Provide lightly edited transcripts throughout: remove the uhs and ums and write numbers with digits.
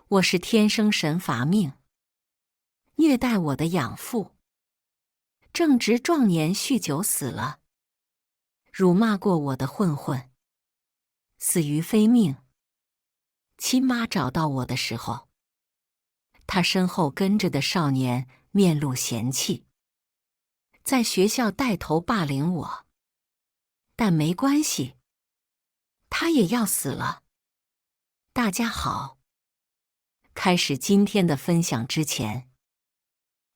我是天生神罚命，虐待我的养父。正值壮年酗酒死了，辱骂过我的混混，死于非命。亲妈找到我的时候，他身后跟着的少年面露嫌弃，在学校带头霸凌我。但没关系，他也要死了。大家好，开始今天的分享之前，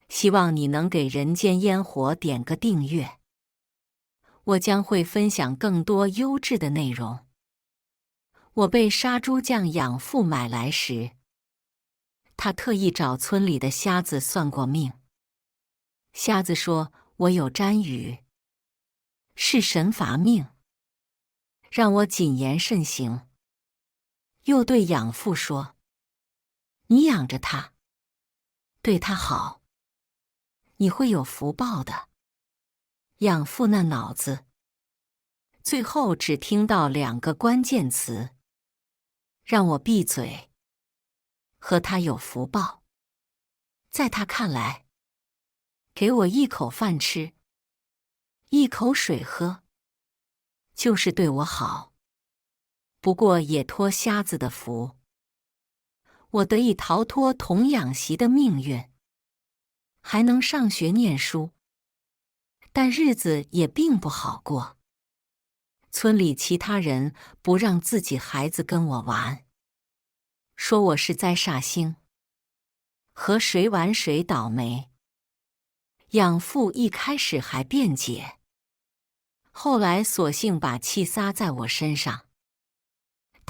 希望你能给人间烟火点个订阅，我将会分享更多优质的内容。我被杀猪匠养父买来时，他特意找村里的瞎子算过命。瞎子说我有沾雨，是神罚命，让我谨言慎行。又对养父说，你养着他，对他好，你会有福报的。养父那脑子，最后只听到2个关键词，让我闭嘴，和他有福报。在他看来，给我一口饭吃，一口水喝，就是对我好。不过也托瞎子的福，我得以逃脱童养媳的命运，还能上学念书。但日子也并不好过。村里其他人不让自己孩子跟我玩，说我是灾煞星，和谁玩谁倒霉。养父一开始还辩解，后来索性把气撒在我身上。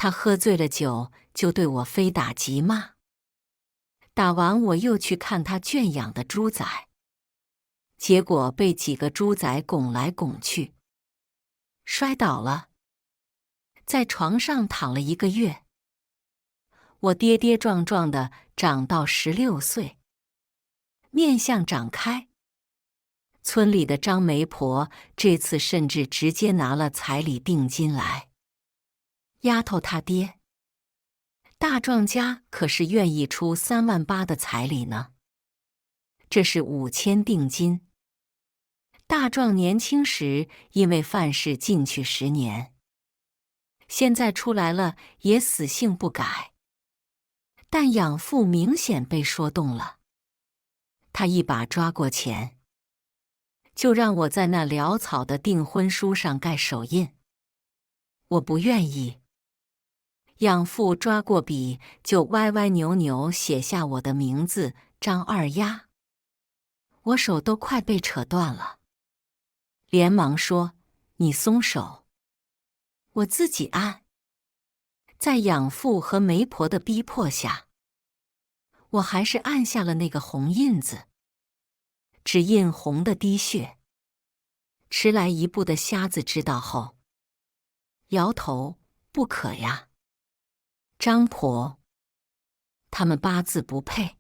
他喝醉了酒，就对我非打即骂。打完我又去看他圈养的猪仔，结果被几个猪仔拱来拱去，摔倒了，在床上躺了1个月。我跌跌撞撞的长到16岁，面相长开。村里的张媒婆这次甚至直接拿了彩礼定金来。丫头他爹，大壮家可是愿意出3万8的彩礼呢。这是5000定金。大壮年轻时因为犯事进去10年，现在出来了也死性不改。但养父明显被说动了，他一把抓过钱，就让我在那潦草的订婚书上盖手印。我不愿意。养父抓过笔，就歪歪扭扭写下我的名字张二丫。我手都快被扯断了，连忙说：“你松手，我自己按。”在养父和媒婆的逼迫下，我还是按下了那个红印子，只印红的滴血。迟来1步的瞎子知道后，摇头：“不可呀。张婆，他们8字不配。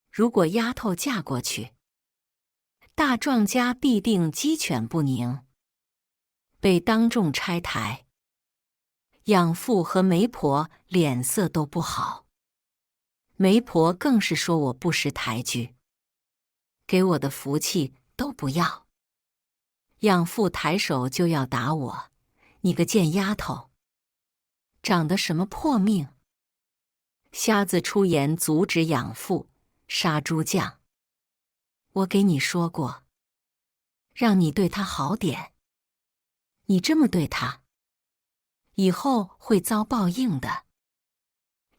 如果丫头嫁过去，大壮家必定鸡犬不宁，被当众拆台。”养父和媒婆脸色都不好，媒婆更是说我不识抬举，给我的福气都不要。养父抬手就要打我：“你个贱丫头，长得什么破命！”瞎子出言阻止养父：“杀猪匠，我给你说过，让你对他好点。你这么对他，以后会遭报应的。”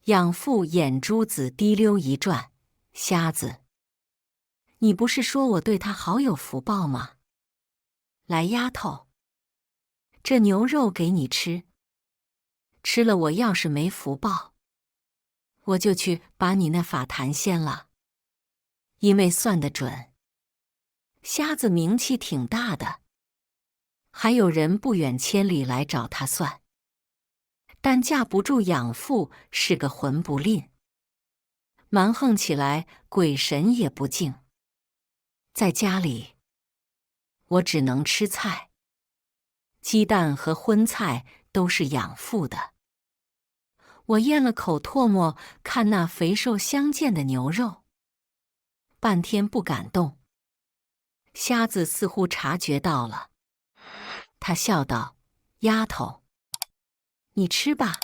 养父眼珠子滴溜一转：“瞎子，你不是说我对他好有福报吗？来，丫头，这牛肉给你吃。吃了我要是没福报，我就去把你那法坛掀了。”因为算得准，瞎子名气挺大的，还有人不远千里来找他算。但架不住养父是个混不吝，蛮横起来鬼神也不敬。在家里，我只能吃菜，鸡蛋和荤菜都是养父的。我咽了口唾沫，看那肥瘦相间的牛肉，半天不敢动。瞎子似乎察觉到了，他笑道：“丫头，你吃吧，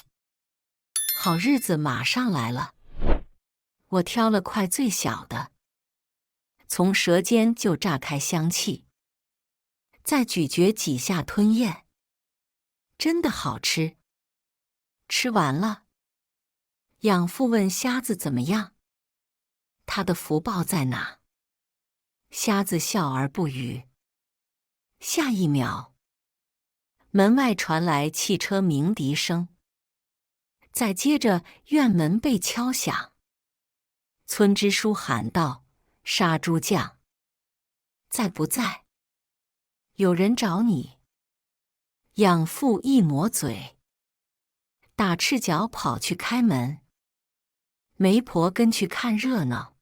好日子马上来了。”我挑了块最小的，从舌尖就炸开香气，再咀嚼几下吞咽，真的好吃。吃完了，养父问瞎子怎么样，他的福报在哪？瞎子笑而不语。下一秒，门外传来汽车鸣笛声，再接着院门被敲响。村支书喊道：“杀猪匠，在不在？有人找你。”养父一抹嘴，打赤脚跑去开门。媒婆跟去看热闹。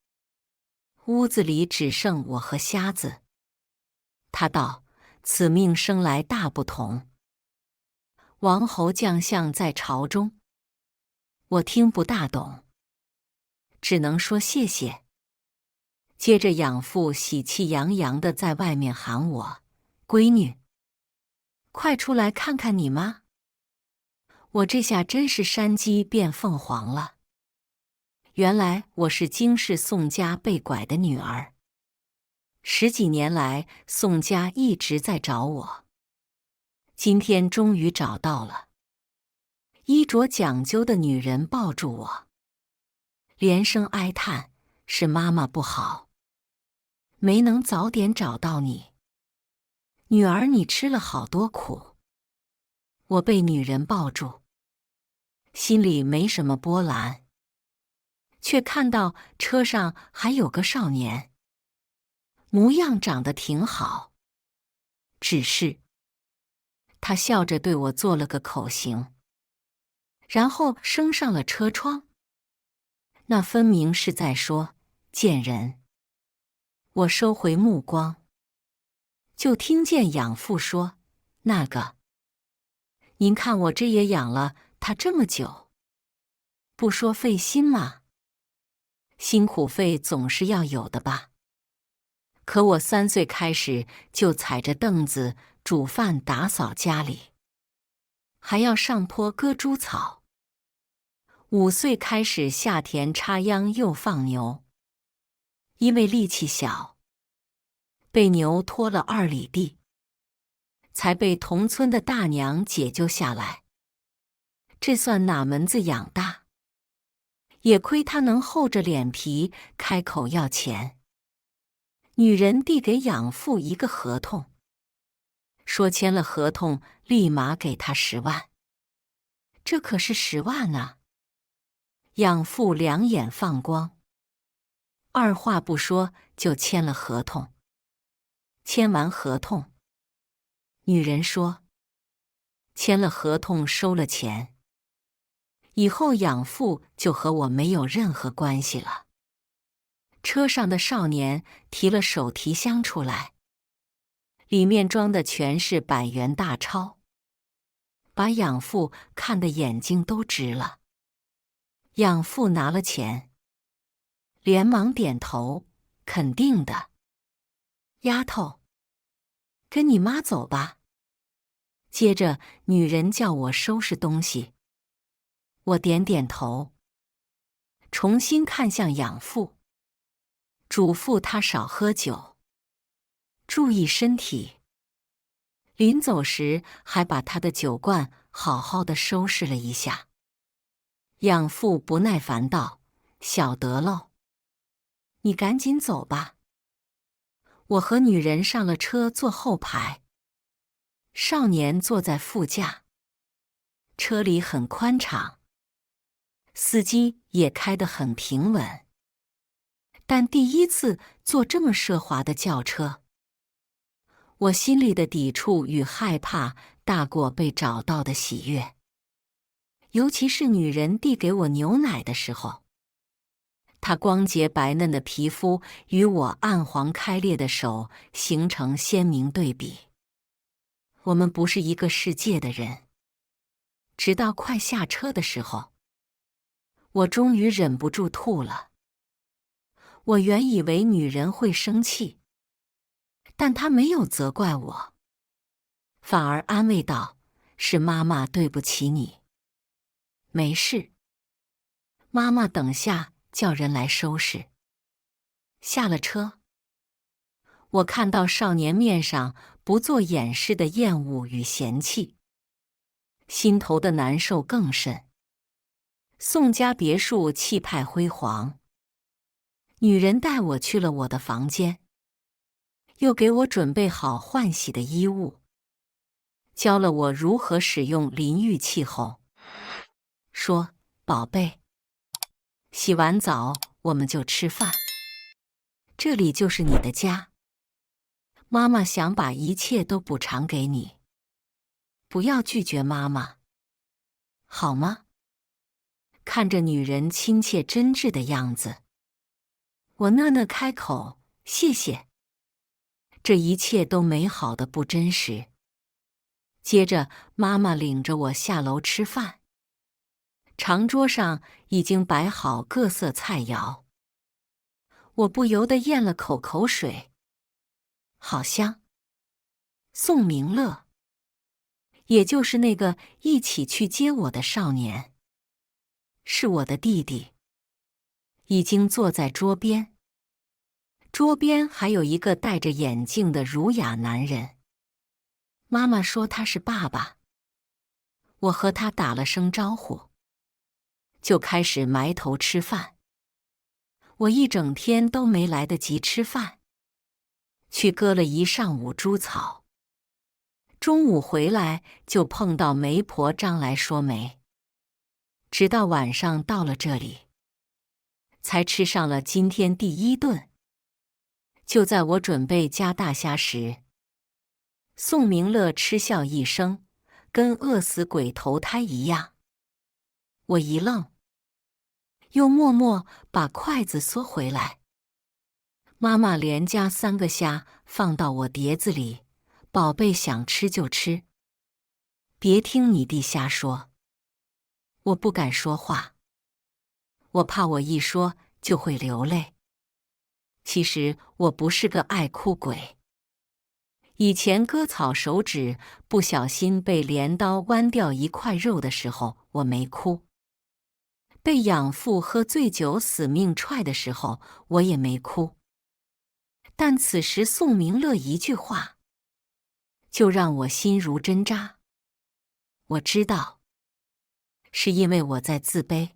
屋子里只剩我和瞎子。他道：“此命生来大不同。王侯将相在朝中。”我听不大懂，只能说谢谢。接着养父喜气洋洋地在外面喊我：“闺女，快出来看看你妈。”我这下真是山鸡变凤凰了。原来我是京氏宋家被拐的女儿。10几年来，宋家一直在找我，今天终于找到了。衣着讲究的女人抱住我，连声哀叹：“是妈妈不好，没能早点找到你。女儿，你吃了好多苦。”我被女人抱住，心里没什么波澜，却看到车上还有个少年，模样长得挺好，只是他笑着对我做了个口型，然后升上了车窗。那分明是在说：“贱人。”我收回目光，就听见养父说：“那个，您看我这也养了他这么久，不说费心吗？辛苦费总是要有的吧？可我3岁开始就踩着凳子煮饭打扫家里，还要上坡割猪草。5岁开始下田插秧又放牛，因为力气小，被牛拖了2里地，才被同村的大娘解救下来。这算哪门子养大？也亏他能厚着脸皮开口要钱。女人递给养父一个合同，说签了合同立马给他10万。这可是10万啊！养父两眼放光，二话不说就签了合同。签完合同，女人说：“签了合同收了钱，以后养父就和我没有任何关系了。”车上的少年提了手提箱出来，里面装的全是100元大钞，把养父看得眼睛都直了。养父拿了钱，连忙点头，肯定的：“丫头，跟你妈走吧。”接着女人叫我收拾东西，我点点头，重新看向养父，嘱咐他少喝酒，注意身体。临走时还把他的酒罐好好的收拾了一下。养父不耐烦道：“晓得喽，你赶紧走吧。”我和女人上了车，坐后排，少年坐在副驾。车里很宽敞，司机也开得很平稳。但第一次坐这么奢华的轿车，我心里的抵触与害怕大过被找到的喜悦。尤其是女人递给我牛奶的时候，她光洁白嫩的皮肤与我暗黄开裂的手形成鲜明对比。我们不是一个世界的人。直到快下车的时候，我终于忍不住吐了。我原以为女人会生气，但她没有责怪我，反而安慰道：“是妈妈对不起你。”没事，妈妈等下叫人来收拾。下了车，我看到少年面上不做掩饰的厌恶与嫌弃，心头的难受更甚。宋家别墅气派辉煌，女人带我去了我的房间，又给我准备好换洗的衣物，教了我如何使用淋浴器后，说：“宝贝，洗完澡我们就吃饭，这里就是你的家。妈妈想把一切都补偿给你，不要拒绝妈妈，好吗？”看着女人亲切真挚的样子，我讷讷开口：“谢谢。”这一切都美好的不真实。接着，妈妈领着我下楼吃饭，长桌上已经摆好各色菜肴，我不由得咽了口水，好香。宋明乐，也就是那个一起去接我的少年，是我的弟弟，已经坐在桌边。桌边还有一个戴着眼镜的儒雅男人。妈妈说他是爸爸，我和他打了声招呼，就开始埋头吃饭。我一整天都没来得及吃饭，去割了一上午猪草。中午回来就碰到媒婆张来说媒，直到晚上到了这里，才吃上了今天第一顿。就在我准备夹大虾时，宋明乐嗤笑一声，跟饿死鬼投胎一样。我一愣，又默默把筷子缩回来。妈妈连夹3个虾放到我碟子里，宝贝想吃就吃，别听你弟瞎说。我不敢说话，我怕我一说就会流泪。其实我不是个爱哭鬼。以前割草手指不小心被镰刀剜掉一块肉的时候，我没哭；被养父喝醉酒死命踹的时候，我也没哭。但此时宋明乐一句话，就让我心如针扎。我知道，是因为我在自卑，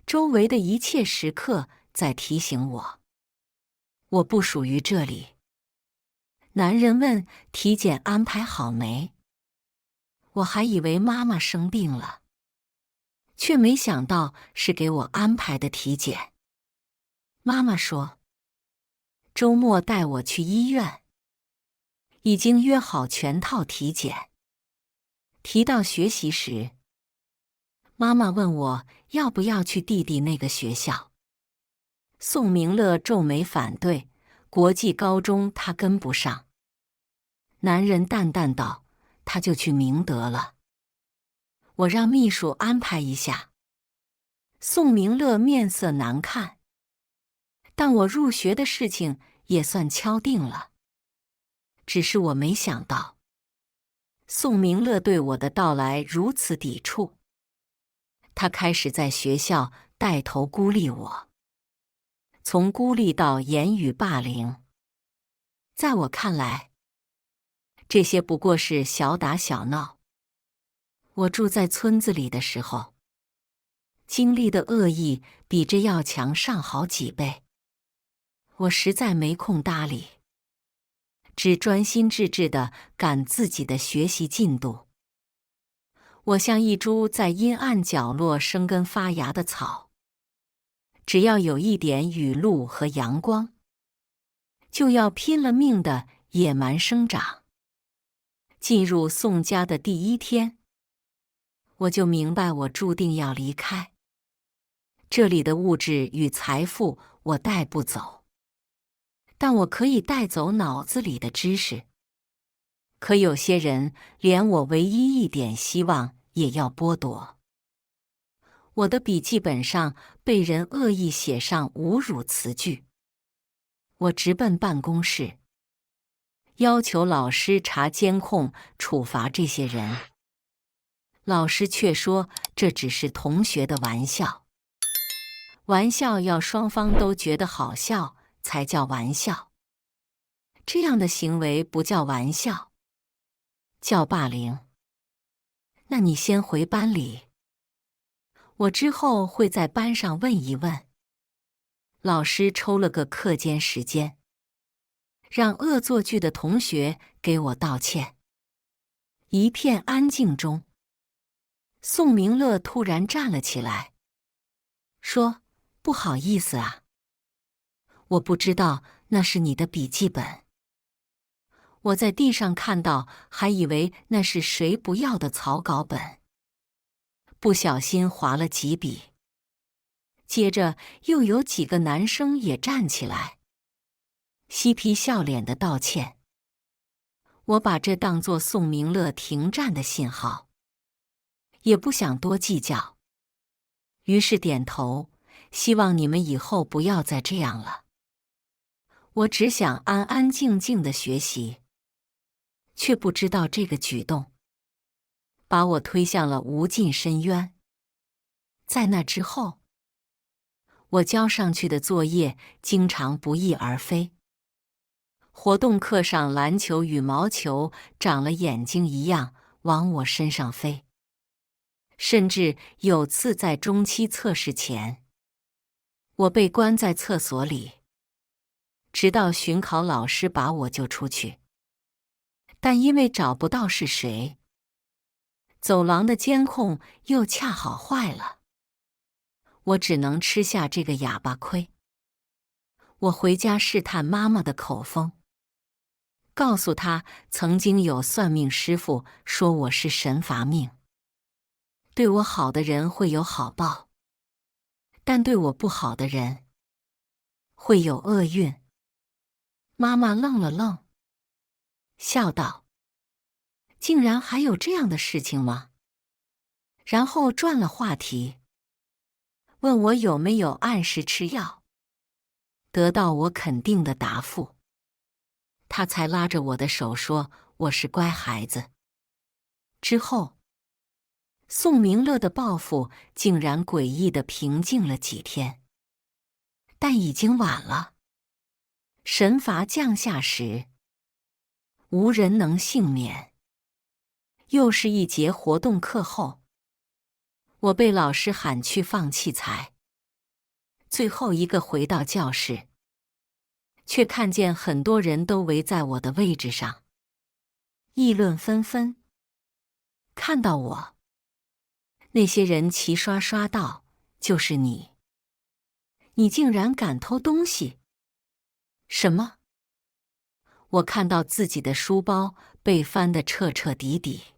周围的一切时刻在提醒我不属于这里。男人问体检安排好没，我还以为妈妈生病了，却没想到是给我安排的体检。妈妈说，周末带我去医院，已经约好全套体检。提到学习时，妈妈问我要不要去弟弟那个学校。宋明乐皱眉反对，国际高中他跟不上。男人淡淡道，他就去明德了。我让秘书安排一下。宋明乐面色难看，但我入学的事情也算敲定了。只是我没想到，宋明乐对我的到来如此抵触。他开始在学校带头孤立我，从孤立到言语霸凌。在我看来，这些不过是小打小闹。我住在村子里的时候，经历的恶意比这要强上好几倍。我实在没空搭理，只专心致志地赶自己的学习进度。我像一株在阴暗角落生根发芽的草，只要有一点雨露和阳光，就要拼了命的野蛮生长。进入宋家的第一天，我就明白我注定要离开。这里的物质与财富我带不走，但我可以带走脑子里的知识。可有些人连我唯一一点希望也要剥夺。我的笔记本上被人恶意写上侮辱词句。我直奔办公室，要求老师查监控，处罚这些人。老师却说这只是同学的玩笑，玩笑要双方都觉得好笑才叫玩笑，这样的行为不叫玩笑，叫霸凌。那你先回班里，我之后会在班上问一问。老师抽了个课间时间，让恶作剧的同学给我道歉。一片安静中，宋明乐突然站了起来，说：“不好意思啊，我不知道那是你的笔记本。”我在地上看到，还以为那是谁不要的草稿本，不小心划了几笔。接着又有几个男生也站起来，嬉皮笑脸的道歉。我把这当作宋明乐停战的信号，也不想多计较，于是点头，希望你们以后不要再这样了。我只想安安静静的学习，却不知道这个举动把我推向了无尽深渊。在那之后，我交上去的作业经常不翼而飞。活动课上，篮球、羽毛球长了眼睛一样往我身上飞。甚至有次在中期测试前，我被关在厕所里，直到巡考老师把我救出去。但因为找不到是谁，走廊的监控又恰好坏了，我只能吃下这个哑巴亏。我回家试探妈妈的口风，告诉她曾经有算命师傅说我是神罚命，对我好的人会有好报，但对我不好的人会有厄运。妈妈愣了愣，笑道：“竟然还有这样的事情吗？”然后转了话题，问我有没有按时吃药。得到我肯定的答复，他才拉着我的手说我是乖孩子。之后，宋明乐的报复竟然诡异地平静了几天，但已经晚了。神罚降下时，无人能幸免。又是一节活动课后，我被老师喊去放器材，最后一个回到教室，却看见很多人都围在我的位置上，议论纷纷。看到我，那些人齐刷刷道：“就是你！你竟然敢偷东西！”什么？我看到自己的书包被翻得彻彻底底，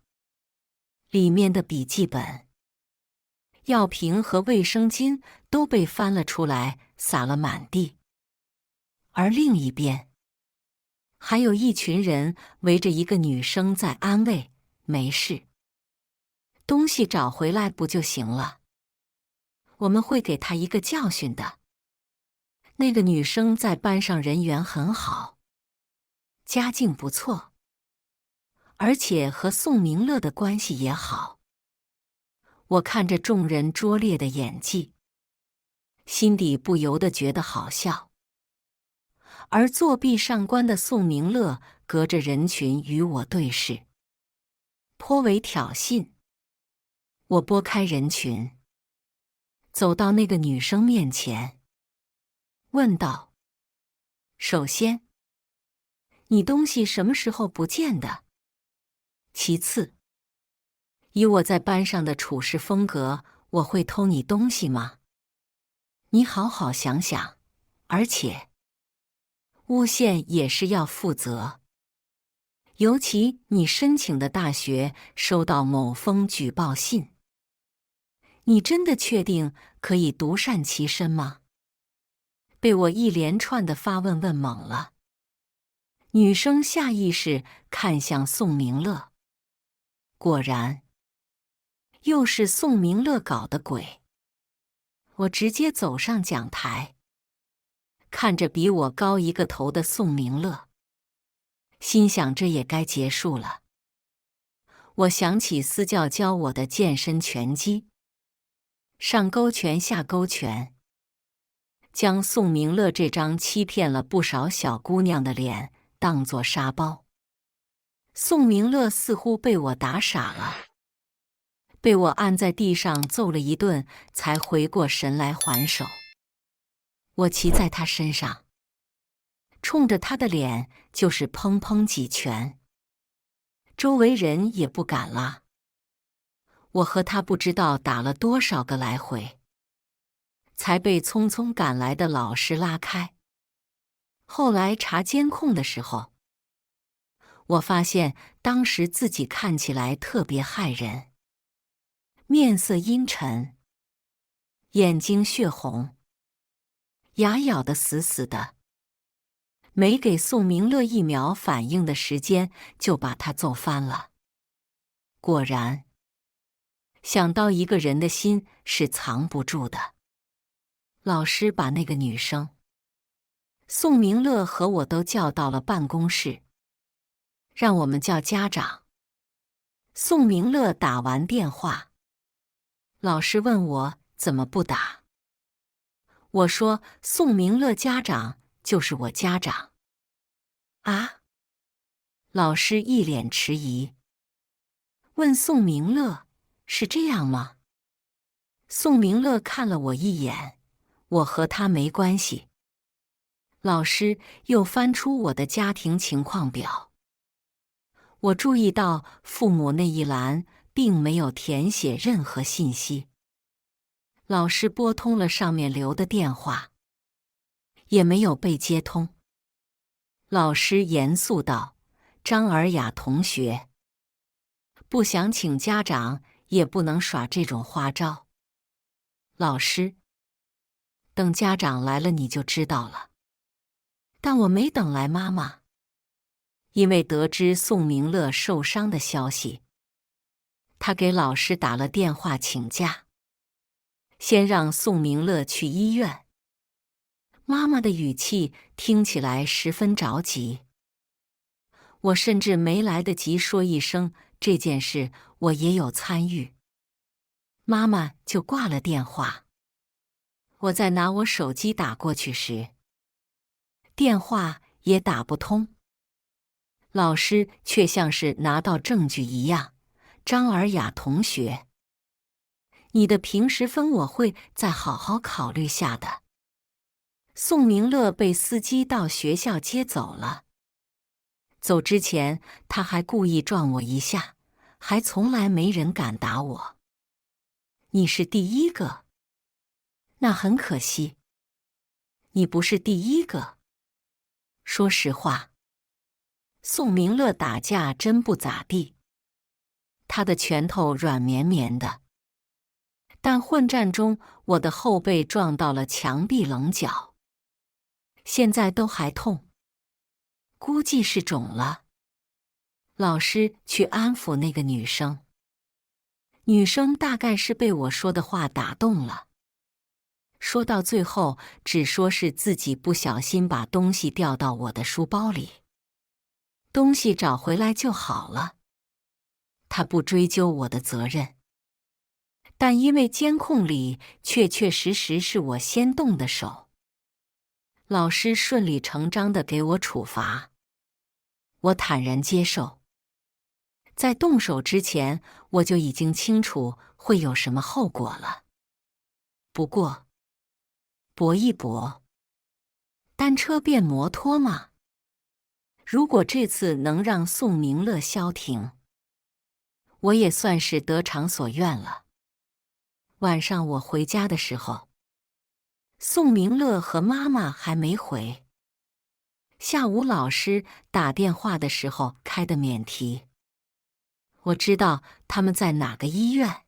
里面的笔记本、药瓶和卫生巾都被翻了出来，洒了满地。而另一边，还有一群人围着一个女生在安慰：“没事，东西找回来不就行了？我们会给她一个教训的。”那个女生在班上人缘很好，家境不错，而且和宋明乐的关系也好。我看着众人拙劣的演技，心底不由得觉得好笑。而作弊上官的宋明乐隔着人群与我对视，颇为挑衅。我拨开人群，走到那个女生面前，问道：“首先，你东西什么时候不见的？其次，以我在班上的处事风格，我会偷你东西吗？你好好想想，而且诬陷也是要负责。尤其你申请的大学收到某封举报信，你真的确定可以独善其身吗？”被我一连串的发问问懵了。女生下意识看向宋明乐，果然，又是宋明乐搞的鬼。我直接走上讲台，看着比我高一个头的宋明乐，心想这也该结束了。我想起私教教我的健身拳击，上勾拳下勾拳，将宋明乐这张欺骗了不少小姑娘的脸当作沙包。宋明乐似乎被我打傻了，被我按在地上揍了一顿，才回过神来还手。我骑在他身上，冲着他的脸就是砰砰几拳，周围人也不敢拉。我和他不知道打了多少个来回，才被匆匆赶来的老师拉开。后来查监控的时候，我发现当时自己看起来特别骇人，面色阴沉，眼睛血红，牙咬得死死的，没给宋明乐一秒反应的时间，就把他揍翻了。果然，想到一个人的心是藏不住的。老师把那个女生宋明乐和我都叫到了办公室，让我们叫家长。宋明乐打完电话，老师问我怎么不打。我说宋明乐家长就是我家长。啊？老师一脸迟疑，问宋明乐是这样吗？宋明乐看了我一眼，我和他没关系。老师又翻出我的家庭情况表，我注意到父母那一栏并没有填写任何信息。老师拨通了上面留的电话，也没有被接通。老师严肃道：“张尔雅同学，不想请家长也不能耍这种花招。老师，等家长来了你就知道了。”但我没等来妈妈，因为得知宋明乐受伤的消息，他给老师打了电话请假，先让宋明乐去医院。妈妈的语气听起来十分着急，我甚至没来得及说一声这件事我也有参与，妈妈就挂了电话。我在拿我手机打过去时，电话也打不通。老师却像是拿到证据一样：“张尔雅同学，你的平时分我会再好好考虑下的。”宋明乐被司机到学校接走了，走之前他还故意撞我一下，还从来没人敢打我。你是第一个，那很可惜。你不是第一个。说实话，宋明乐打架真不咋地，他的拳头软绵绵的，但混战中我的后背撞到了墙壁棱角，现在都还痛，估计是肿了。老师去安抚那个女生，女生大概是被我说的话打动了，说到最后只说是自己不小心把东西掉到我的书包里，东西找回来就好了，她不追究我的责任。但因为监控里确确实实是我先动的手，老师顺理成章地给我处罚，我坦然接受。在动手之前，我就已经清楚会有什么后果了。不过，搏一搏，单车变摩托嘛。如果这次能让宋明乐消停，我也算是得偿所愿了。晚上我回家的时候，宋明乐和妈妈还没回。下午老师打电话的时候开的免提，我知道他们在哪个医院，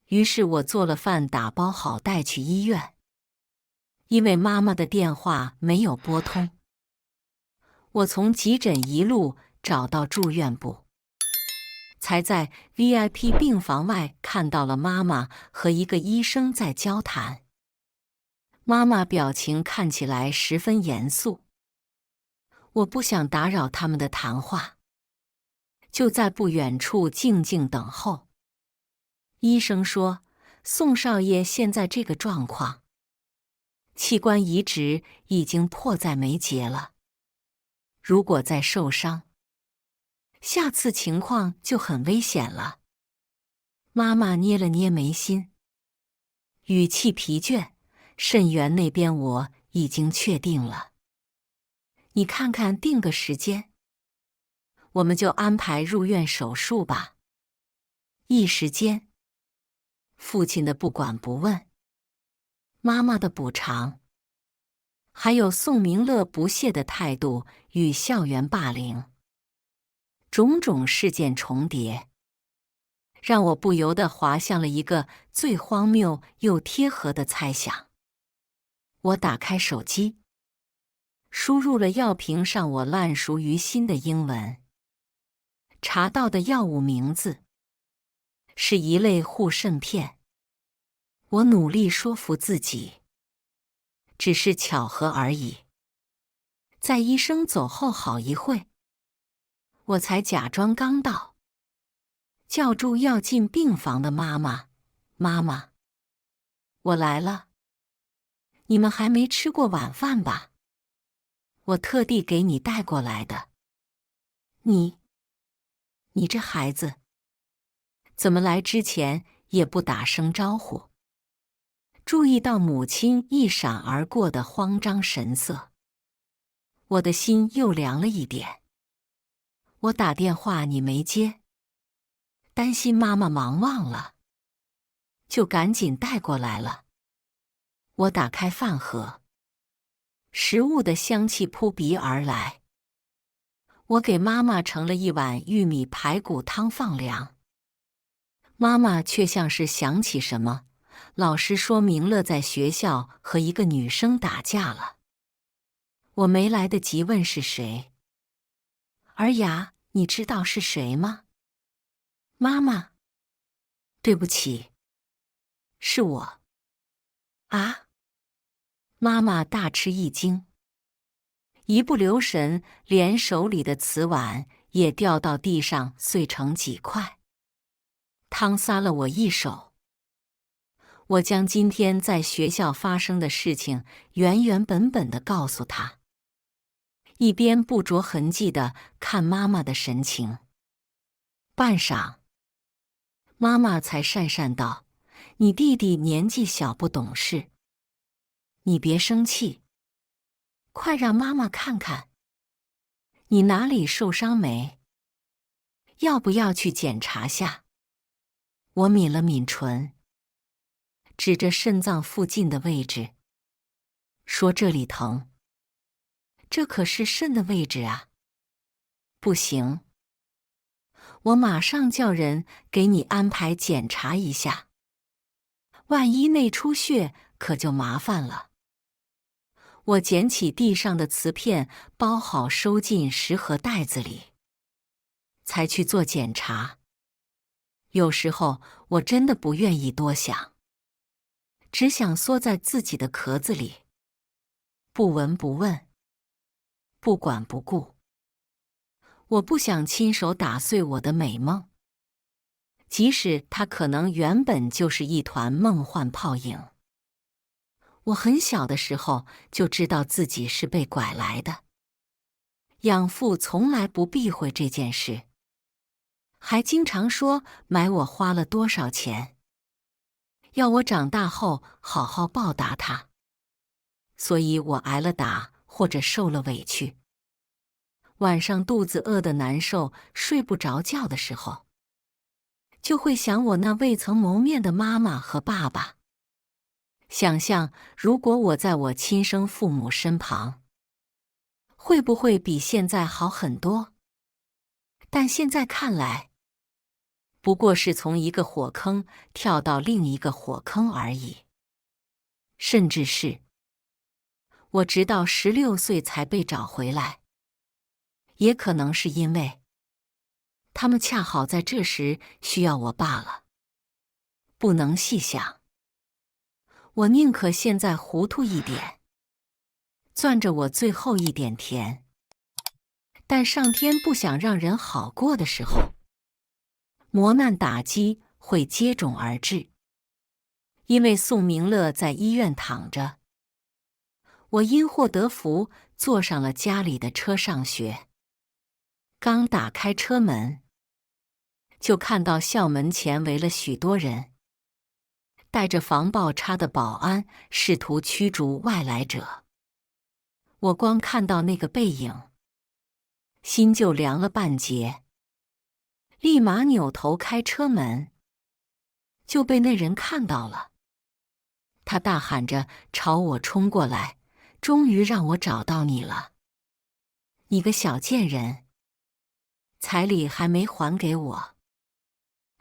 于是我做了饭打包好带去医院。因为妈妈的电话没有拨通，我从急诊一路找到住院部，才在 VIP 病房外看到了妈妈和一个医生在交谈。妈妈表情看起来十分严肃，我不想打扰他们的谈话，就在不远处静静等候。医生说，宋少爷现在这个状况，器官移植已经迫在眉睫了，如果再受伤，下次情况就很危险了。妈妈捏了捏眉心，语气疲倦。肾源那边我已经确定了，你看看定个时间，我们就安排入院手术吧。一时间，父亲的不管不问，妈妈的补偿，还有宋明乐不屑的态度与校园霸凌，种种事件重叠，让我不由得滑向了一个最荒谬又贴合的猜想。我打开手机，输入了药瓶上我烂熟于心的英文，查到的药物名字是一类护肾片。我努力说服自己，只是巧合而已。在医生走后好一会，我才假装刚到，叫住要进病房的妈妈：“妈妈，我来了。你们还没吃过晚饭吧？我特地给你带过来的。你这孩子，怎么来之前也不打声招呼？”注意到母亲一闪而过的慌张神色，我的心又凉了一点。我打电话你没接，担心妈妈忙忘了，就赶紧带过来了。我打开饭盒，食物的香气扑鼻而来。我给妈妈盛了一碗玉米排骨汤放凉。妈妈却像是想起什么，老师说明乐在学校和一个女生打架了。我没来得及问是谁。儿牙，你知道是谁吗？妈妈，对不起，是我。啊！妈妈大吃一惊，一不留神，连手里的瓷碗也掉到地上，碎成几块。汤洒了我一手。我将今天在学校发生的事情原原本本地告诉她，一边不着痕迹地看妈妈的神情。半晌，妈妈才讪讪道：“你弟弟年纪小不懂事，你别生气，快让妈妈看看，你哪里受伤没？要不要去检查下？”我抿了抿唇，指着肾脏附近的位置，说：“这里疼。”这可是肾的位置啊！不行，我马上叫人给你安排检查一下，万一内出血可就麻烦了。我捡起地上的瓷片，包好收进食盒袋子里，才去做检查。有时候我真的不愿意多想，只想缩在自己的壳子里，不闻不问，不管不顾。我不想亲手打碎我的美梦，即使它可能原本就是一团梦幻泡影。我很小的时候就知道自己是被拐来的，养父从来不避讳这件事，还经常说买我花了多少钱，要我长大后好好报答他。所以我挨了打或者受了委屈，晚上肚子饿得难受，睡不着觉的时候，就会想我那未曾谋面的妈妈和爸爸。想象如果我在我亲生父母身旁，会不会比现在好很多？但现在看来，不过是从一个火坑跳到另一个火坑而已。甚至是，我直到16岁才被找回来，也可能是因为他们恰好在这时需要我罢了。不能细想，我宁可现在糊涂一点，攥着我最后一点甜。但上天不想让人好过的时候，磨难打击会接踵而至。因为宋明乐在医院躺着，我因祸得福，坐上了家里的车上学。刚打开车门，就看到校门前围了许多人，带着防暴叉的保安试图驱逐外来者。我光看到那个背影，心就凉了半截，立马扭头开车门，就被那人看到了。他大喊着朝我冲过来，终于让我找到你了，你个小贱人，彩礼还没还给我。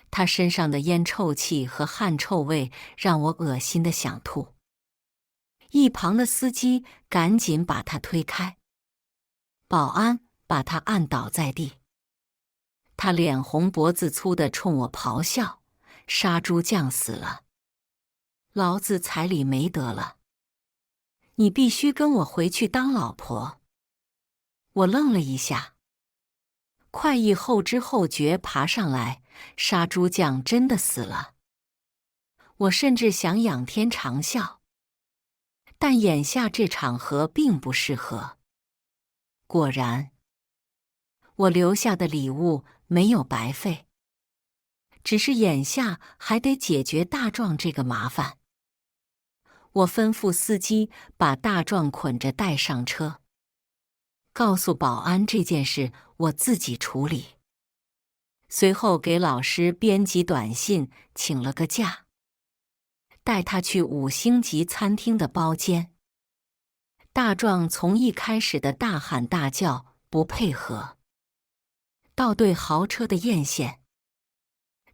他身上的烟臭气和汗臭味让我恶心的想吐。一旁的司机赶紧把他推开，保安把他按倒在地。他脸红脖子粗地冲我咆哮：杀猪匠死了，老子彩礼没得了，你必须跟我回去当老婆。我愣了一下，快意后知后觉爬上来，杀猪匠真的死了。我甚至想仰天长啸，但眼下这场合并不适合。果然，我留下的礼物没有白费，只是眼下还得解决大壮这个麻烦。我吩咐司机把大壮捆着带上车，告诉保安这件事我自己处理。随后给老师编辑短信，请了个假，带他去5星级餐厅的包间。大壮从一开始的大喊大叫不配合，到对豪车的艳羡，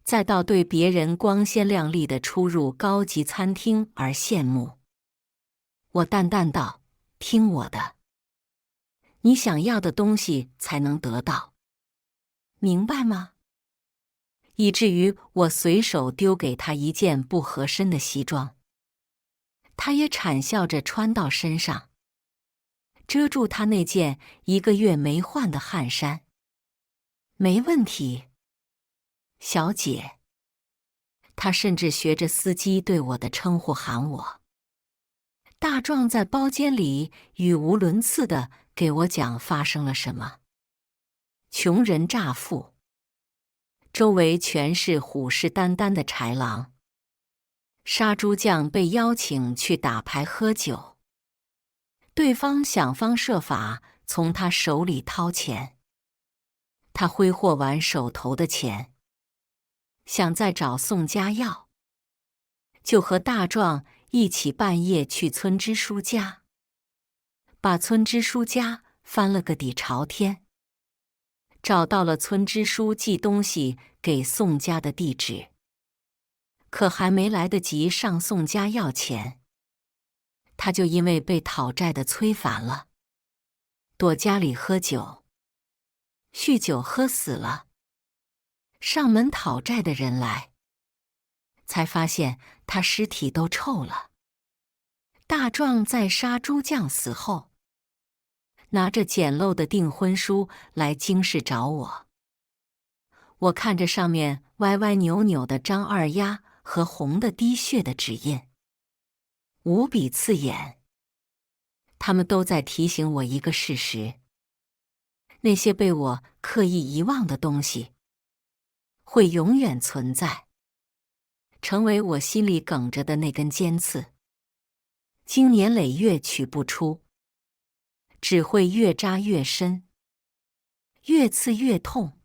再到对别人光鲜亮丽的出入高级餐厅而羡慕。我淡淡道：听我的，你想要的东西才能得到，明白吗？以至于我随手丢给他一件不合身的西装，他也谄笑着穿到身上，遮住他那件1个月没换的汗衫。没问题，小姐。他甚至学着司机对我的称呼喊我。大壮在包间里语无伦次地给我讲发生了什么。穷人乍富，周围全是虎视眈眈的豺狼。杀猪匠被邀请去打牌喝酒，对方想方设法从他手里掏钱。他挥霍完手头的钱，想再找宋家要，就和大壮一起半夜去村支书家，把村支书家翻了个底朝天，找到了村支书寄东西给宋家的地址。可还没来得及上宋家要钱，他就因为被讨债的催烦了，躲家里喝酒，酗酒喝死了。上门讨债的人来，才发现他尸体都臭了。大壮在杀猪匠死后，拿着简陋的订婚书来京市找我。我看着上面歪歪扭扭的张二丫和红的滴血的指印，无比刺眼。他们都在提醒我一个事实：那些被我刻意遗忘的东西，会永远存在，成为我心里梗着的那根尖刺，经年累月取不出，只会越扎越深，越刺越痛。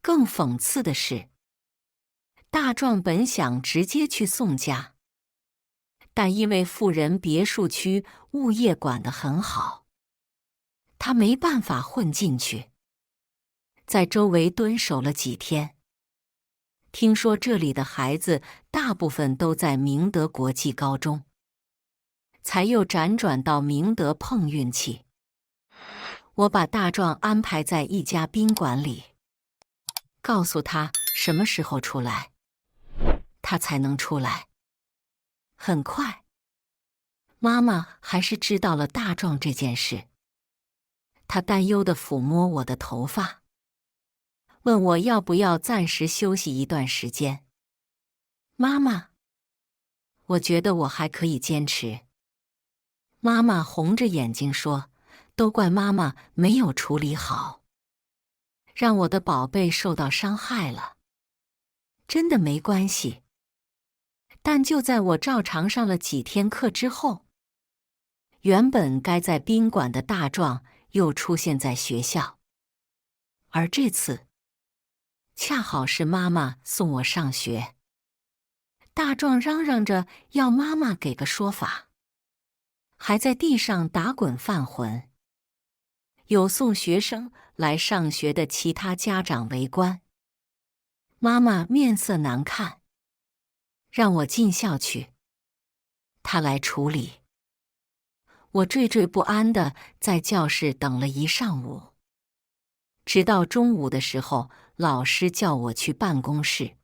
更讽刺的是，大壮本想直接去宋家，但因为富人别墅区物业管得很好，他没办法混进去，在周围蹲守了几天。听说这里的孩子大部分都在明德国际高中，才又辗转到明德碰运气。我把大壮安排在一家宾馆里，告诉他什么时候出来，他才能出来。很快，妈妈还是知道了大壮这件事。她担忧地抚摸我的头发，问我要不要暂时休息一段时间。妈妈，我觉得我还可以坚持。妈妈红着眼睛说：“都怪妈妈没有处理好，让我的宝贝受到伤害了。真的没关系。”但就在我照常上了几天课之后，原本该在宾馆的大壮又出现在学校，而这次恰好是妈妈送我上学。大壮嚷嚷着要妈妈给个说法，还在地上打滚犯浑。有送学生来上学的其他家长围观，妈妈面色难看，让我进校去，她来处理。我惴惴不安地在教室等了一上午，直到中午的时候，老师叫我去办公室。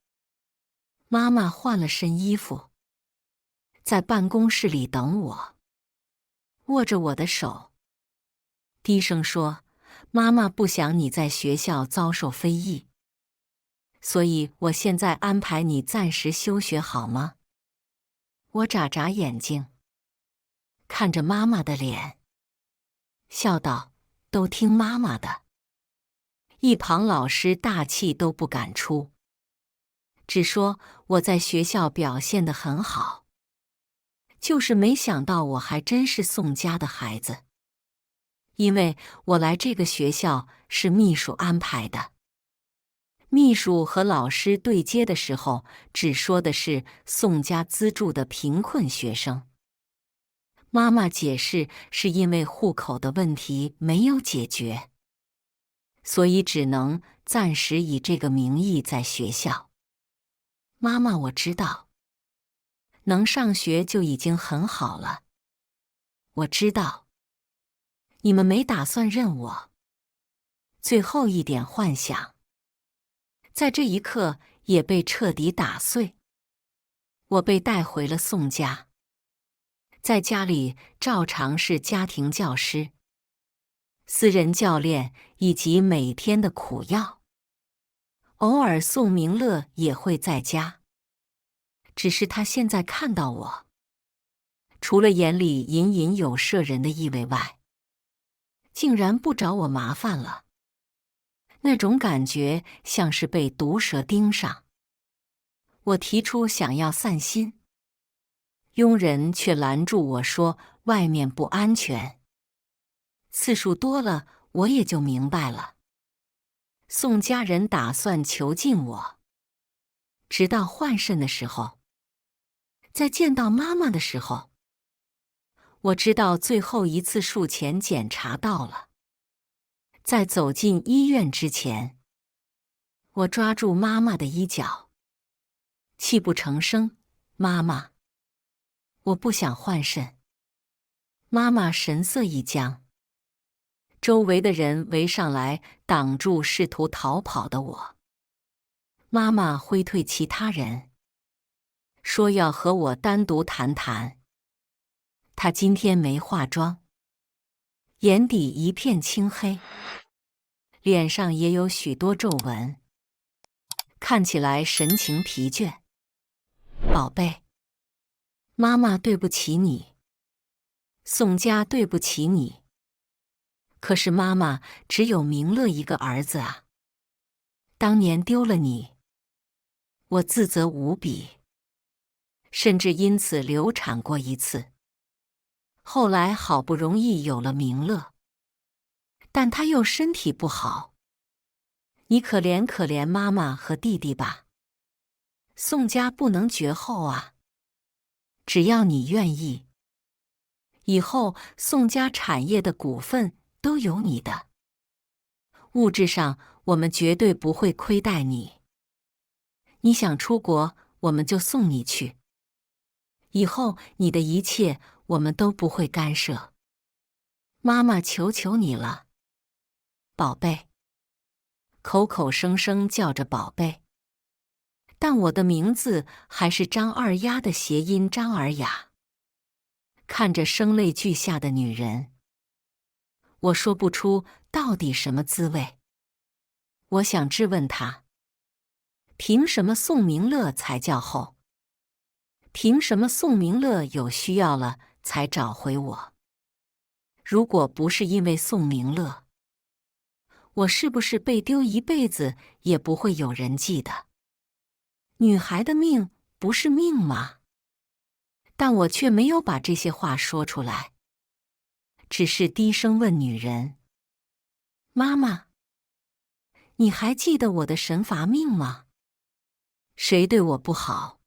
妈妈换了身衣服，在办公室里等我，握着我的手，低声说：“妈妈不想你在学校遭受非议，所以我现在安排你暂时休学，好吗？”我眨眨眼睛，看着妈妈的脸，笑道：“都听妈妈的。”一旁老师大气都不敢出，只说我在学校表现得很好，就是没想到我还真是宋家的孩子。因为我来这个学校是秘书安排的。秘书和老师对接的时候，只说的是宋家资助的贫困学生。妈妈解释是因为户口的问题没有解决，所以只能暂时以这个名义在学校。妈妈，我知道，能上学就已经很好了。我知道，你们没打算认我。最后一点幻想，在这一刻也被彻底打碎。我被带回了宋家，在家里照常是家庭教师、私人教练以及每天的苦药。偶尔宋明乐也会在家，只是他现在看到我，除了眼里隐隐有摄人的意味外，竟然不找我麻烦了。那种感觉像是被毒蛇盯上。我提出想要散心，佣人却拦住我说外面不安全。次数多了，我也就明白了，宋家人打算囚禁我，直到换肾的时候，在见到妈妈的时候，我知道最后一次术前检查到了。在走进医院之前，我抓住妈妈的衣角，泣不成声：“妈妈，我不想换肾。”妈妈神色一僵，周围的人围上来挡住试图逃跑的我。妈妈挥退其他人，说要和我单独谈谈。她今天没化妆，眼底一片青黑，脸上也有许多皱纹，看起来神情疲倦。宝贝，妈妈对不起你，宋家对不起你。可是妈妈只有明乐一个儿子啊，当年丢了你，我自责无比，甚至因此流产过一次。后来好不容易有了明乐，但他又身体不好。你可怜可怜妈妈和弟弟吧，宋家不能绝后啊。只要你愿意，以后宋家产业的股份都有你的。物质上我们绝对不会亏待你。你想出国，我们就送你去。以后你的一切我们都不会干涉。妈妈求求你了，宝贝。口口声声叫着宝贝，但我的名字还是张二丫的谐音张尔雅。看着声泪俱下的女人，我说不出到底什么滋味。我想质问她，凭什么宋明乐才叫后？凭什么宋明乐有需要了才找回我？如果不是因为宋明乐，我是不是被丢一辈子也不会有人记得？女孩的命不是命吗？但我却没有把这些话说出来，只是低声问女人：妈妈，你还记得我的神罚命吗？谁对我不好，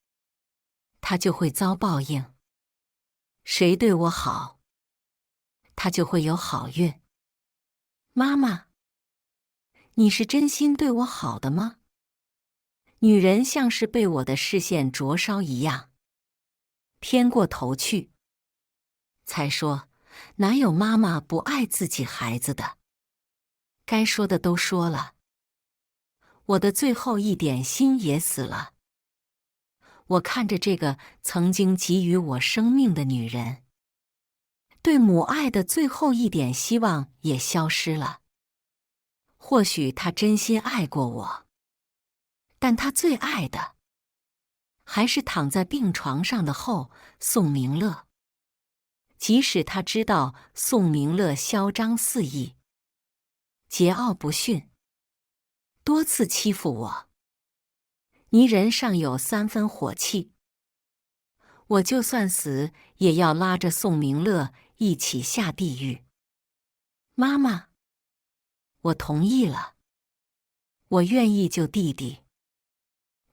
他就会遭报应；谁对我好，他就会有好运。妈妈，你是真心对我好的吗？女人像是被我的视线灼烧一样，偏过头去，才说：哪有妈妈不爱自己孩子的？该说的都说了，我的最后一点心也死了。我看着这个曾经给予我生命的女人，对母爱的最后一点希望也消失了。或许她真心爱过我，但她最爱的还是躺在病床上的后宋明乐。即使他知道宋明乐嚣张肆意，桀骜不驯，多次欺负我，泥人尚有3分火气，我就算死也要拉着宋明乐一起下地狱。妈妈，我同意了，我愿意救弟弟，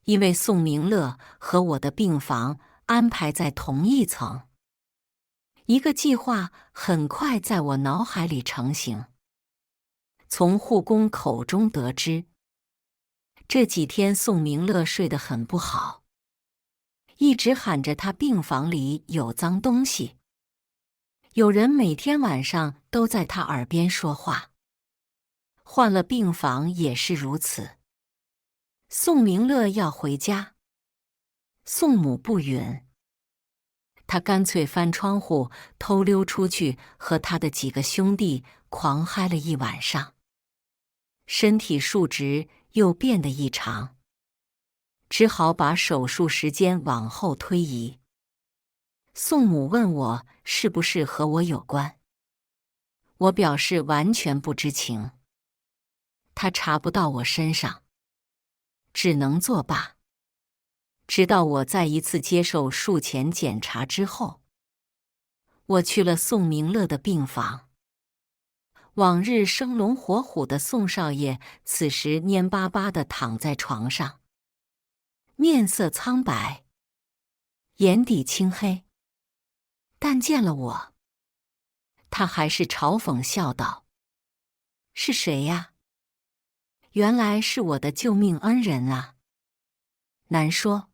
因为宋明乐和我的病房安排在同一层。一个计划很快在我脑海里成型。从护工口中得知，这几天宋明乐睡得很不好，一直喊着他病房里有脏东西。有人每天晚上都在他耳边说话，换了病房也是如此。宋明乐要回家，宋母不允。他干脆翻窗户偷溜出去，和他的几个兄弟狂嗨了一晚上。身体数值又变得异常，只好把手术时间往后推移。宋母问我是不是和我有关，我表示完全不知情。他查不到我身上，只能作罢。直到我在一次接受术前检查之后，我去了宋明乐的病房。往日生龙活虎的宋少爷，此时蔫巴巴地躺在床上，面色苍白，眼底青黑。但见了我，他还是嘲讽笑道：是谁呀？原来是我的救命恩人啊！难说，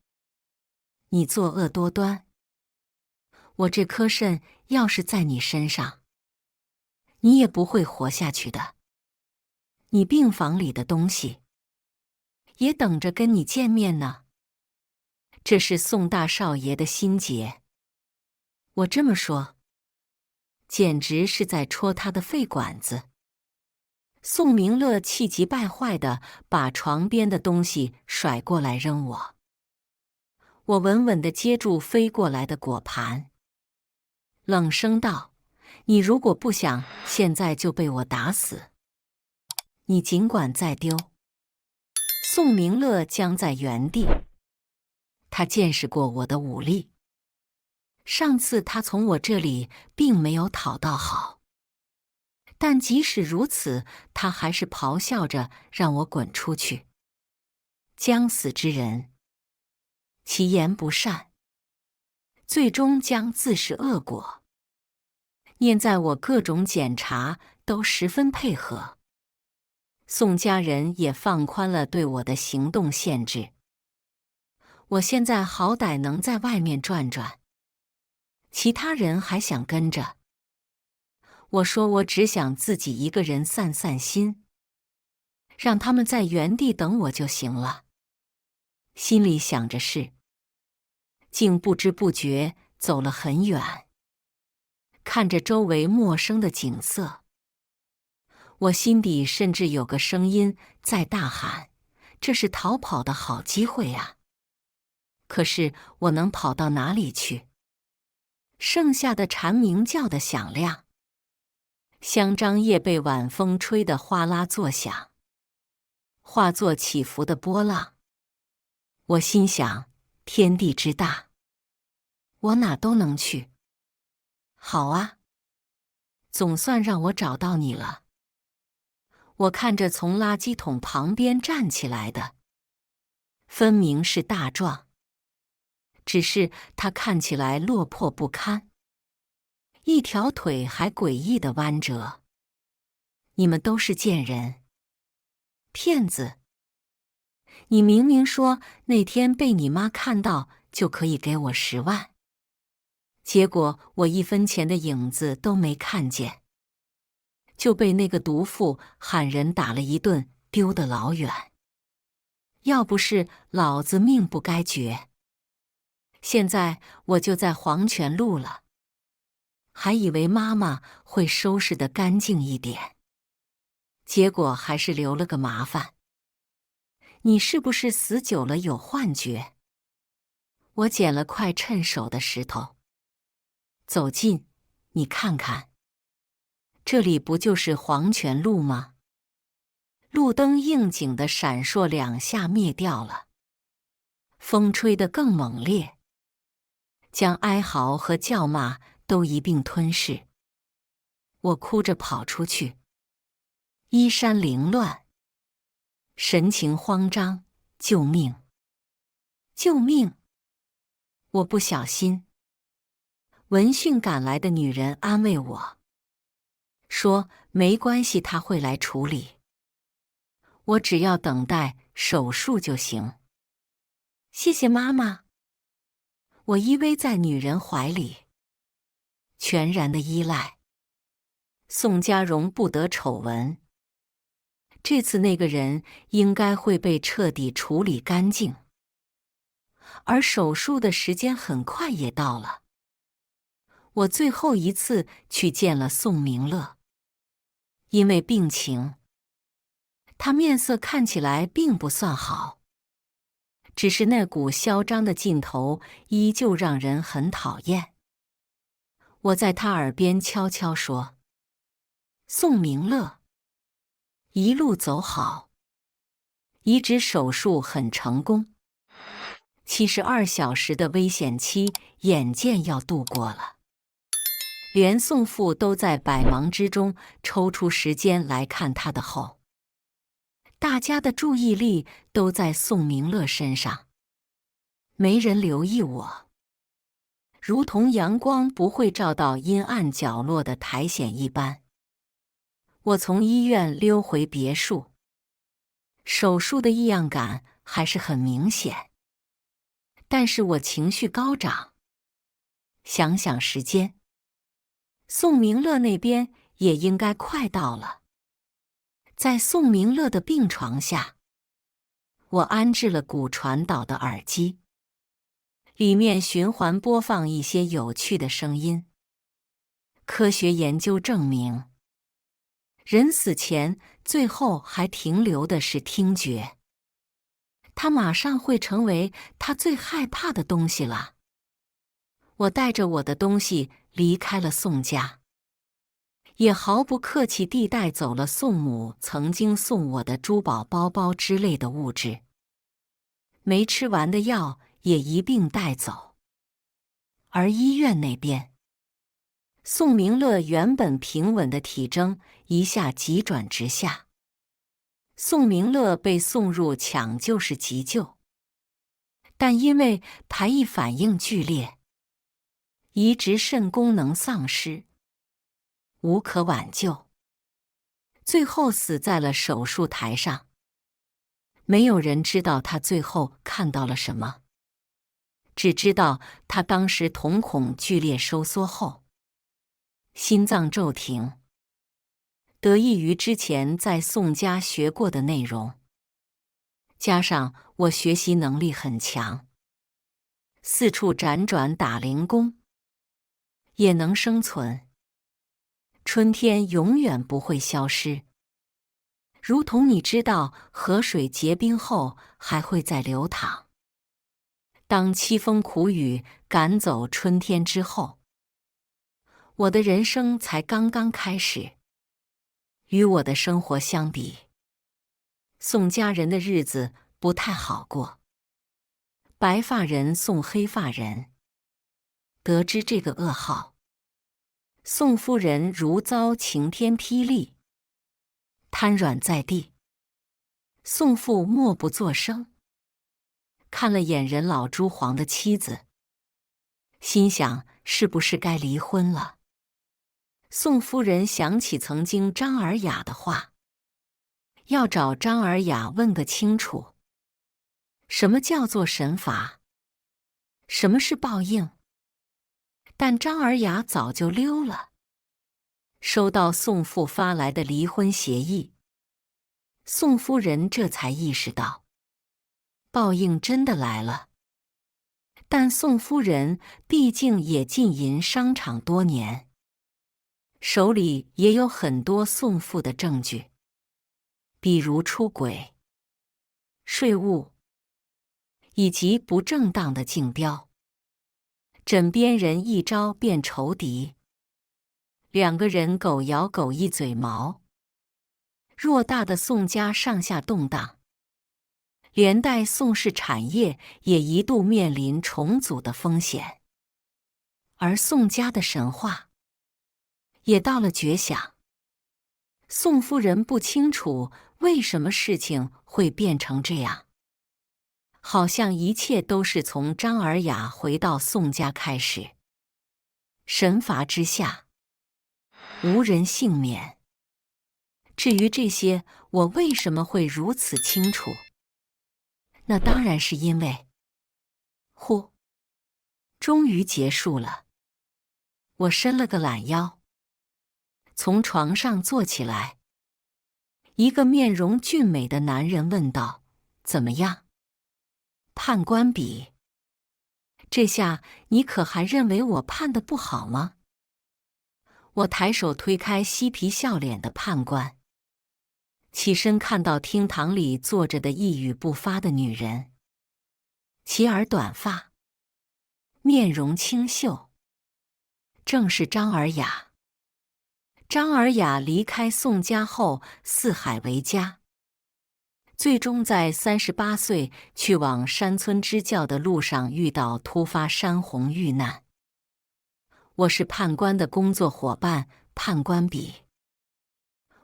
你作恶多端，我这颗肾要是在你身上，你也不会活下去的。你病房里的东西也等着跟你见面呢。这是宋大少爷的心结。我这么说，简直是在戳他的肺管子。宋明乐气急败坏地把床边的东西甩过来扔我。我稳稳地接住飞过来的果盘，冷声道：你如果不想现在就被我打死，你尽管再丢。宋明乐僵在原地，他见识过我的武力。上次他从我这里并没有讨到好，但即使如此，他还是咆哮着让我滚出去。将死之人，其言不善，最终将自食恶果。念在我各种检查都十分配合，宋家人也放宽了对我的行动限制。我现在好歹能在外面转转，其他人还想跟着。我说我只想自己一个人散散心。让他们在原地等我就行了。心里想着事，竟不知不觉走了很远。看着周围陌生的景色，我心底甚至有个声音在大喊：这是逃跑的好机会啊！可是我能跑到哪里去？剩下的蝉鸣叫得响亮，香樟叶被晚风吹得哗啦作响，化作起伏的波浪。我心想，天地之大，我哪都能去。好啊，总算让我找到你了。我看着从垃圾桶旁边站起来的，分明是大壮，只是他看起来落魄不堪，一条腿还诡异地弯折。你们都是贱人，骗子！你明明说那天被你妈看到就可以给我10万，结果我1分钱的影子都没看见，就被那个毒妇喊人打了一顿，丢得老远。要不是老子命不该绝，现在我就在黄泉路了。还以为妈妈会收拾得干净一点，结果还是留了个麻烦。你是不是死久了有幻觉？我捡了块趁手的石头，走近，你看看，这里不就是黄泉路吗？路灯应景的闪烁2下灭掉了，风吹得更猛烈，将哀嚎和叫骂都一并吞噬。我哭着跑出去，衣衫凌乱，神情慌张，救命！救命！我不小心。闻讯赶来的女人安慰我，说没关系，她会来处理，我只要等待手术就行。谢谢妈妈。我依偎在女人怀里，全然的依赖。宋家荣不得丑闻，这次那个人应该会被彻底处理干净，而手术的时间很快也到了。我最后一次去见了宋明乐，因为病情，他面色看起来并不算好，只是那股嚣张的劲头依旧让人很讨厌。我在他耳边悄悄说：宋明乐，一路走好，移植手术很成功，72小时的危险期眼见要度过了。连宋父都在百忙之中抽出时间来看他的后，大家的注意力都在宋明乐身上，没人留意我，如同阳光不会照到阴暗角落的苔藓一般。我从医院溜回别墅，手术的异样感还是很明显，但是我情绪高涨。想想时间，宋明乐那边也应该快到了。在宋明乐的病床下，我安置了骨传导的耳机，里面循环播放一些有趣的声音。科学研究证明，人死前最后还停留的是听觉，它马上会成为他最害怕的东西了。我带着我的东西离开了宋家，也毫不客气地带走了宋母曾经送我的珠宝包包之类的物质，没吃完的药也一并带走。而医院那边，宋明乐原本平稳的体征一下急转直下，宋明乐被送入抢救室急救，但因为排异反应剧烈，移植肾功能丧失，无可挽救，最后死在了手术台上。没有人知道他最后看到了什么，只知道他当时瞳孔剧烈收缩后，心脏骤停，得益于之前在宋家学过的内容，加上我学习能力很强，四处辗转打零工，也能生存。春天永远不会消失，如同你知道河水结冰后还会再流淌。当凄风苦雨赶走春天之后，我的人生才刚刚开始。与我的生活相比，宋家人的日子不太好过。白发人送黑发人，得知这个噩耗，宋夫人如遭晴天霹雳，瘫软在地。宋父默不作声，看了眼人老珠黄的妻子，心想是不是该离婚了。宋夫人想起曾经张尔雅的话，要找张尔雅问个清楚，什么叫做神罚，什么是报应。但张尔雅早就溜了。收到宋父发来的离婚协议，宋夫人这才意识到，报应真的来了。但宋夫人毕竟也浸淫商场多年，手里也有很多宋父的证据，比如出轨、税务以及不正当的竞标。枕边人一招变仇敌，两个人狗咬狗一嘴毛，偌大的宋家上下动荡，连带宋氏产业也一度面临重组的风险，而宋家的神话也到了绝响。宋夫人不清楚为什么事情会变成这样，好像一切都是从张尔雅回到宋家开始。神罚之下，无人幸免。至于这些，我为什么会如此清楚？那当然是因为，终于结束了。我伸了个懒腰，从床上坐起来。一个面容俊美的男人问道：“怎么样？判官比，这下你可还认为我判得不好吗？”我抬手推开嬉皮笑脸的判官，起身看到厅堂里坐着的一语不发的女人，齐耳短发，面容清秀，正是张尔雅。张尔雅离开宋家后四海为家，最终在38岁去往山村支教的路上遇到突发山洪遇难。我是判官的工作伙伴，判官比。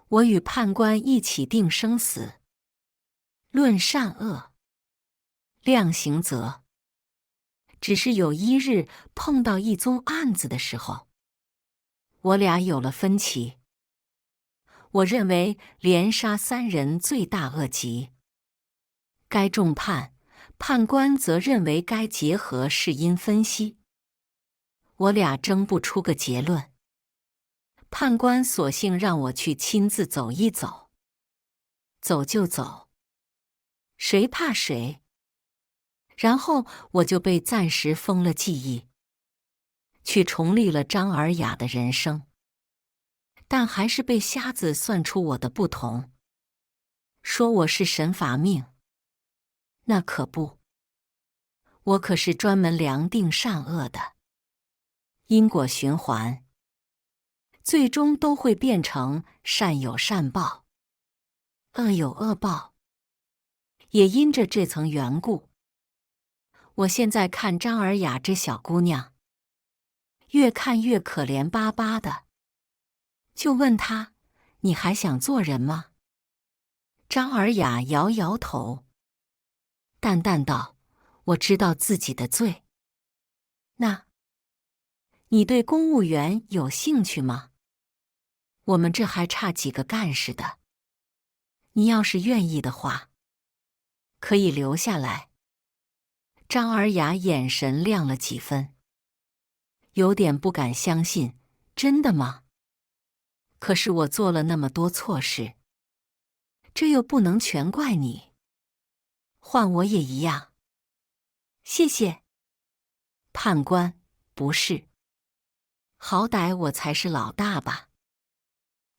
我与判官一起定生死，论善恶，量刑责。只是有一日碰到一宗案子的时候，我俩有了分歧。我认为连杀3人罪大恶极，该重判；判官则认为该结合事因分析。我俩争不出个结论，判官索性让我去亲自走一走，走就走，谁怕谁。然后我就被暂时封了记忆，去重历了张尔雅的人生。但还是被瞎子算出我的不同，说我是神罚命。那可不，我可是专门量定善恶的，因果循环，最终都会变成善有善报，恶有恶报。也因着这层缘故，我现在看张尔雅这小姑娘，越看越可怜巴巴的，就问她：“你还想做人吗？”张尔雅摇摇头，淡淡道：“我知道自己的罪。”那，你对公务员有兴趣吗？我们这还差几个干事的。你要是愿意的话，可以留下来。张尔雅眼神亮了几分，有点不敢相信：“真的吗？”可是我做了那么多错事，这又不能全怪你，换我也一样。谢谢。判官，不是。好歹我才是老大吧？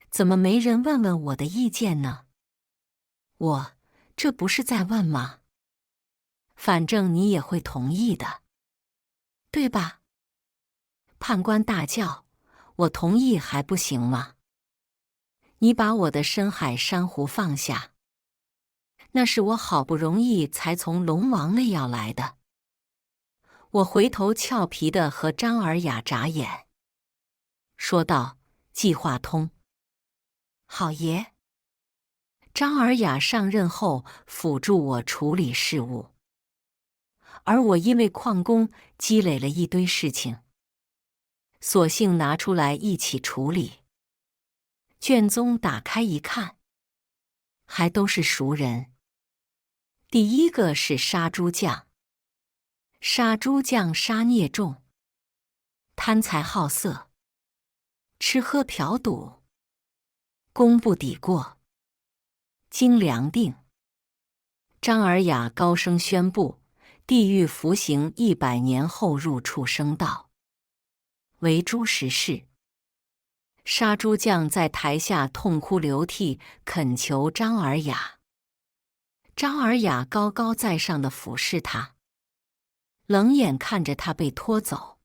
怎么没人问问我的意见呢？这不是在问吗？反正你也会同意的，对吧？判官大叫：我同意还不行吗？你把我的深海珊瑚放下，那是我好不容易才从龙王那要来的。我回头俏皮地和张尔雅眨眼，说道：计划通。好爷。张尔雅上任后辅助我处理事务，而我因为旷工积累了一堆事情，索性拿出来一起处理。卷宗打开一看，还都是熟人。第一个是杀猪匠。杀猪匠杀孽重，贪财好色，吃喝嫖赌，功不抵过，经量定。张尔雅高声宣布，地狱服刑100年后入畜生道，为猪食事。杀猪匠在台下痛哭流涕，恳求张尔雅。张尔雅高高在上地俯视他，冷眼看着他被拖走。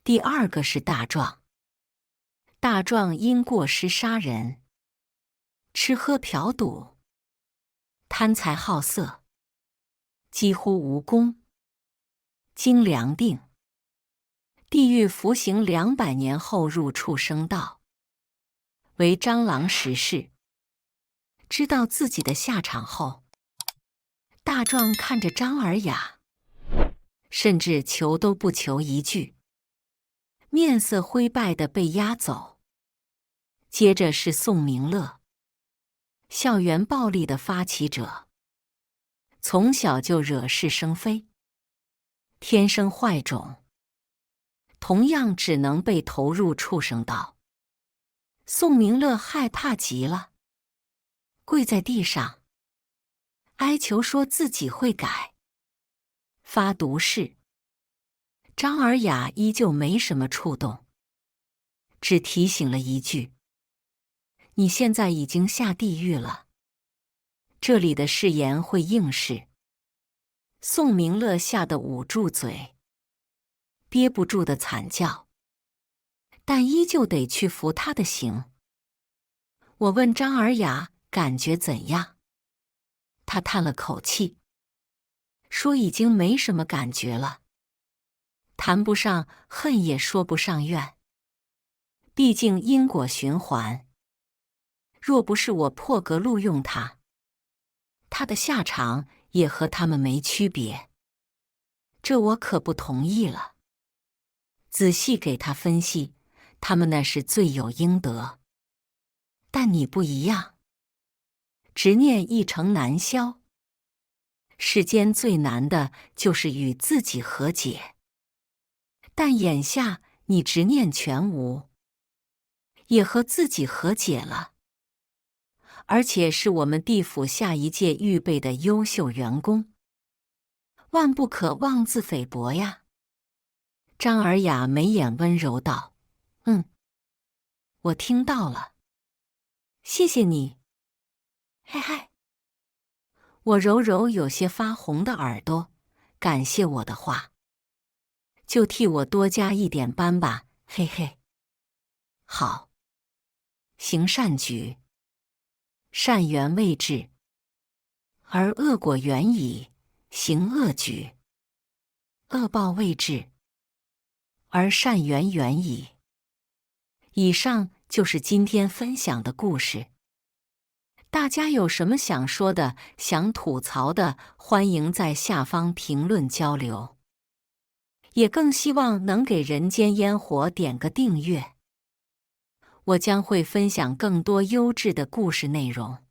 第二个是大壮。大壮因过失杀人，吃喝嫖赌，贪财好色，几乎无功，经量定，地狱服刑200年后入畜生道，为蟑螂食事。知道自己的下场后，大壮看着张尔雅，甚至求都不求一句，面色灰败地被押走。接着是宋明乐，校园暴力的发起者，从小就惹是生非，天生坏种，同样只能被投入畜生道。宋明乐害怕极了，跪在地上，哀求说自己会改，发毒誓。张尔雅依旧没什么触动，只提醒了一句：你现在已经下地狱了，这里的誓言会应试。宋明乐吓得捂住嘴，憋不住的惨叫，但依旧得去服他的刑。我问张尔雅感觉怎样，他叹了口气，说已经没什么感觉了，谈不上恨也说不上怨，毕竟因果循环。若不是我破格录用他，他的下场也和他们没区别。这我可不同意了。仔细给他分析，他们那是罪有应得。但你不一样，执念一成难消。世间最难的就是与自己和解，但眼下你执念全无，也和自己和解了，而且是我们地府下一届预备的优秀员工，万不可妄自菲薄呀。张尔雅眉眼温柔道：我听到了，谢谢你。嘿嘿。我揉揉有些发红的耳朵，感谢我的话，就替我多加一点班吧，嘿嘿。好。行善举，善缘未至，而恶果远矣；行恶举，恶报未至，而善缘远矣。以上就是今天分享的故事。大家有什么想说的、想吐槽的，欢迎在下方评论交流。也更希望能给人间烟火点个订阅。我将会分享更多优质的故事内容。